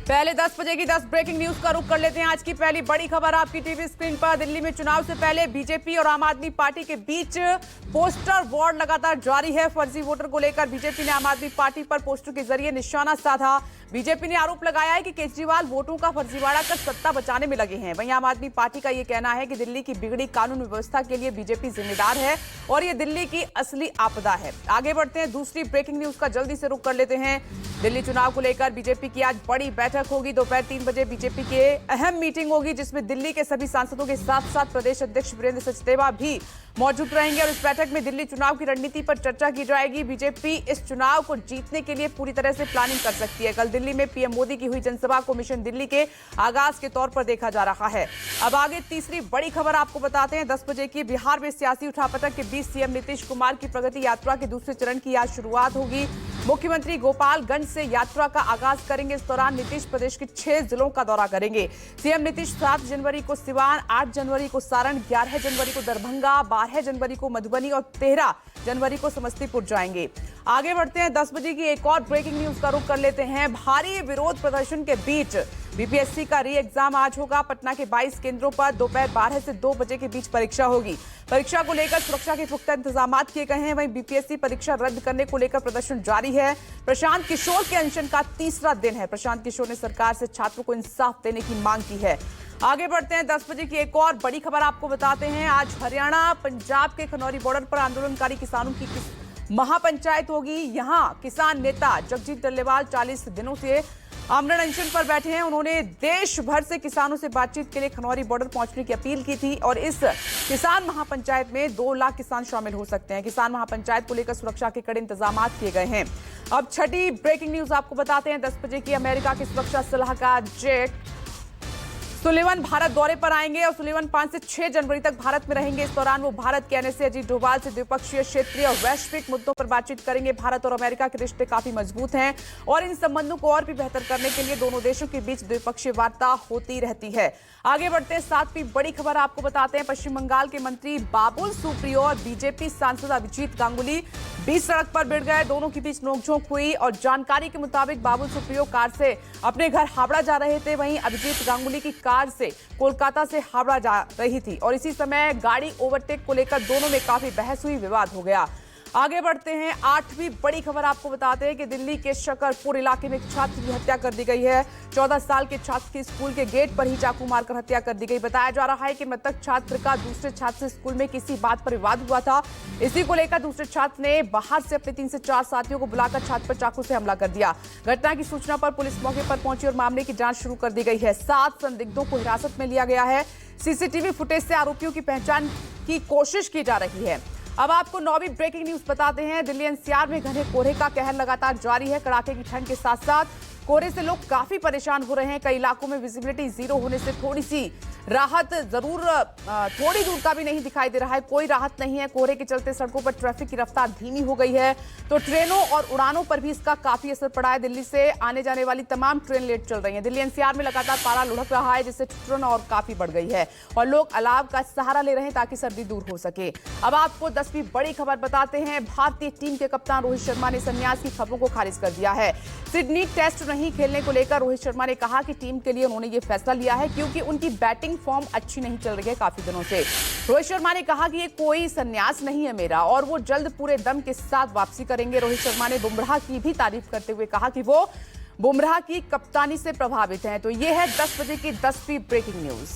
पहले 10 बजे की 10 ब्रेकिंग न्यूज का रुख कर लेते हैं। आज की पहली बड़ी खबर आपकी टीवी स्क्रीन पर। दिल्ली में चुनाव से पहले बीजेपी और आम आदमी पार्टी के बीच पोस्टर वॉर लगातार जारी है। फर्जी वोटर को लेकर बीजेपी ने आम आदमी पार्टी पर पोस्टर के जरिए निशाना साधा। बीजेपी ने आरोप लगाया है कि केजरीवाल वोटों का फर्जीवाड़ा कर सत्ता बचाने में लगे हैं। वहीं आम आदमी पार्टी का यह कहना है कि दिल्ली की बिगड़ी कानून व्यवस्था के लिए बीजेपी जिम्मेदार है और ये दिल्ली की असली आपदा है। आगे बढ़ते हैं, दूसरी ब्रेकिंग न्यूज का जल्दी से रुख कर लेते हैं। दिल्ली चुनाव को लेकर बीजेपी की आज बड़ी बैठक होगी। दोपहर 3 बजे बीजेपी की अहम मीटिंग होगी, जिसमें दिल्ली के सभी सांसदों के साथ साथ प्रदेश अध्यक्ष वीरेंद्र सचदेवा भी मौजूद रहेंगे और इस बैठक में दिल्ली चुनाव की रणनीति पर चर्चा की जाएगी। बीजेपी इस चुनाव को जीतने के लिए पूरी तरह से प्लानिंग कर सकती है। कल दिल्ली में पीएम मोदी की हुई जनसभा को मिशन दिल्ली के आगाज के तौर पर देखा जा रहा है। अब आगे तीसरी बड़ी खबर आपको बताते हैं। 10 बजे की बिहार में सियासी उठापटक के बीच सीएम नीतीश कुमार की प्रगति यात्रा के दूसरे चरण की आज शुरुआत होगी। मुख्यमंत्री गोपालगंज से यात्रा का आगाज करेंगे। इस दौरान नीतीश प्रदेश के 6 जिलों का दौरा करेंगे। सीएम नीतीश 7 जनवरी को सिवान, 8 जनवरी को सारण, 11 जनवरी को दरभंगा, 12 जनवरी को मधुबनी और 13 जनवरी को समस्तीपुर जाएंगे। आगे बढ़ते हैं, 10 बजे की एक और ब्रेकिंग न्यूज का रुख कर लेते हैं। भारी विरोध प्रदर्शन के बीच बीपीएससी का री एग्जाम आज होगा। पटना के 22 केंद्रों पर दोपहर 12 से 2 बजे के बीच परीक्षा होगी। परीक्षा को लेकर सुरक्षा के पुख्ता इंतजाम किए गए हैं। वहीं बीपीएससी परीक्षा रद्द करने को लेकर प्रदर्शन जारी है। प्रशांत किशोर के अनशन का तीसरा दिन है। प्रशांत किशोर ने सरकार से छात्रों को इंसाफ देने की मांग की है। आगे बढ़ते हैं, 10 बजे की एक और बड़ी खबर आपको बताते हैं। आज हरियाणा पंजाब के खनौरी बॉर्डर पर आंदोलनकारी किसानों की महापंचायत होगी। यहां किसान नेता जगजीत डल्लेवाल 40 दिनों से आमरण अनशन पर बैठे हैं। उन्होंने देश भर से किसानों से बातचीत के लिए खनौरी बॉर्डर पहुंचने की अपील की थी और इस किसान महापंचायत में 2 लाख किसान शामिल हो सकते हैं। किसान महापंचायत को लेकर सुरक्षा के कड़े इंतजाम किए गए हैं। अब छठी ब्रेकिंग न्यूज आपको बताते हैं। 10 बजे की अमेरिका के सुरक्षा सलाहकार जेक सुलिवन भारत दौरे पर आएंगे और सुलिवन 5 से 6 जनवरी तक भारत में रहेंगे। इस दौरान वो भारत के एनएसए अजीत डोभाल से द्विपक्षीय, क्षेत्रीय और वैश्विक मुद्दों पर बातचीत करेंगे। भारत और अमेरिका के रिश्ते काफी मजबूत हैं और इन संबंधों को और भी बेहतर करने के लिए दोनों देशों के बीच द्विपक्षीय वार्ता होती रहती है। आगे बढ़ते हैं, 7वीं बड़ी खबर आपको बताते हैं। पश्चिम बंगाल के मंत्री बाबुल सुप्रियो और बीजेपी सांसद अभिजीत गांगुली बीच सड़क पर भिड़ गए। दोनों के बीच नोकझोंक हुई और जानकारी के मुताबिक बाबुल सुप्रियो कार से अपने घर हावड़ा जा रहे थे। वहीं अभिजीत गांगुली की कार से कोलकाता से हावड़ा जा रही थी और इसी समय गाड़ी ओवरटेक को लेकर दोनों में काफी बहस हुई, विवाद हो गया। आगे बढ़ते हैं, 8वीं बड़ी खबर आपको बताते हैं कि दिल्ली के शकरपुर इलाके में एक छात्र की हत्या कर दी गई है। 14 साल के छात्र की स्कूल के गेट पर ही चाकू मारकर हत्या कर दी गई। बताया जा रहा है कि मृतक छात्र का दूसरे छात्र से स्कूल में किसी बात पर विवाद हुआ था। इसी को लेकर दूसरे छात्र ने बाहर से अपने 3 से 4 साथियों को बुलाकर छात्र पर चाकू से हमला कर दिया। घटना की सूचना पर पुलिस मौके पर पहुंची और मामले की जांच शुरू कर दी गई है। 7 संदिग्धों को हिरासत में लिया गया है। सीसीटीवी फुटेज से आरोपियों की पहचान की कोशिश की जा रही है। अब आपको 9वीं ब्रेकिंग न्यूज बताते हैं। दिल्ली एनसीआर में घने कोहरे का कहर लगातार जारी है। कड़ाके की ठंड के साथ साथ कोहरे से लोग काफी परेशान हो रहे हैं। कई इलाकों में विजिबिलिटी 0 होने से थोड़ी सी राहत जरूर थोड़ी दूर का भी नहीं दिखाई दे रहा है। कोई राहत नहीं है। कोहरे के चलते सड़कों पर ट्रैफिक की रफ्तार धीमी हो गई है, तो ट्रेनों और उड़ानों पर भी इसका काफी असर पड़ा है। दिल्ली से आने जाने वाली तमाम ट्रेन लेट चल रही है। दिल्ली एनसीआर में लगातार पारा लुढ़क रहा है, जिससे ठिठुरन और काफी बढ़ गई है और लोग अलाव का सहारा ले रहे हैं ताकि सर्दी दूर हो सके। अब आपको 10वीं बड़ी खबर बताते हैं। भारतीय टीम के कप्तान रोहित शर्मा ने संन्यास की खबरों को खारिज कर दिया है। सिडनी टेस्ट नहीं खेलने को लेकर रोहित शर्मा ने कहा कि टीम के लिए उन्होंने ये फैसला लिया है क्योंकि उनकी बैटिंग फॉर्म अच्छी नहीं चल रही है काफी दिनों से। रोहित शर्मा ने कहा कि ये कोई संन्यास नहीं है मेरा और वो जल्द पूरे दम के साथ वापसी करेंगे। रोहित शर्मा ने बुमराह की भी तारीफ करते हुए कहा कि वो बुमराह की कप्तानी से प्रभावित हैं। तो ये है 10 बजे की 10वीं ब्रेकिंग न्यूज।